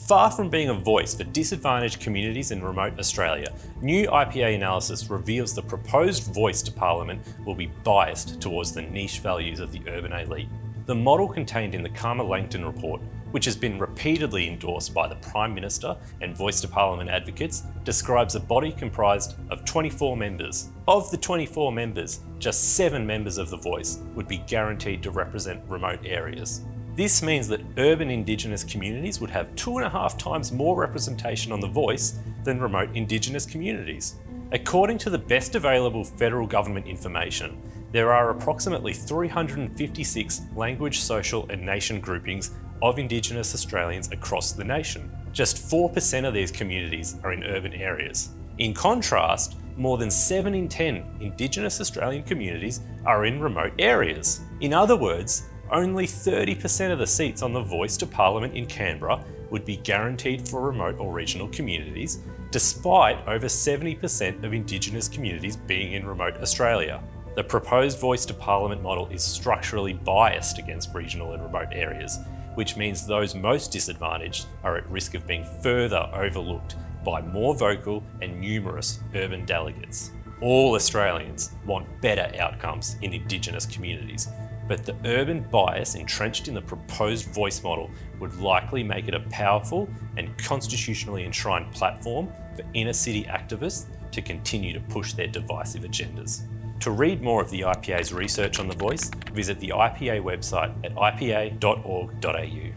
Far from being a voice for disadvantaged communities in remote Australia, new IPA analysis reveals the proposed voice to Parliament will be biased towards the niche values of the urban elite. The model contained in the Calma-Langton report, which has been repeatedly endorsed by the Prime Minister and Voice to Parliament advocates, describes a body comprised of 24 members. Of the 24 members, just 7 members of the voice would be guaranteed to represent remote areas. This means that urban Indigenous communities would have 2.5 times more representation on the voice than remote Indigenous communities. According to the best available federal government information, there are approximately 356 language, social and nation groupings of Indigenous Australians across the nation. Just 4% of these communities are in urban areas. In contrast, more than 7 in 10 Indigenous Australian communities are in remote areas. In other words, only 30% of the seats on the Voice to Parliament in Canberra would be guaranteed for remote or regional communities, despite over 70% of Indigenous communities being in remote Australia. The proposed Voice to Parliament model is structurally biased against regional and remote areas, which means those most disadvantaged are at risk of being further overlooked by more vocal and numerous urban delegates. All Australians want better outcomes in Indigenous communities, but the urban bias entrenched in the proposed voice model would likely make it a powerful and constitutionally enshrined platform for inner city activists to continue to push their divisive agendas. To read more of the IPA's research on the voice, visit the IPA website at ipa.org.au.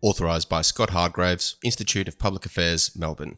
Authorised by Scott Hardgraves, Institute of Public Affairs, Melbourne.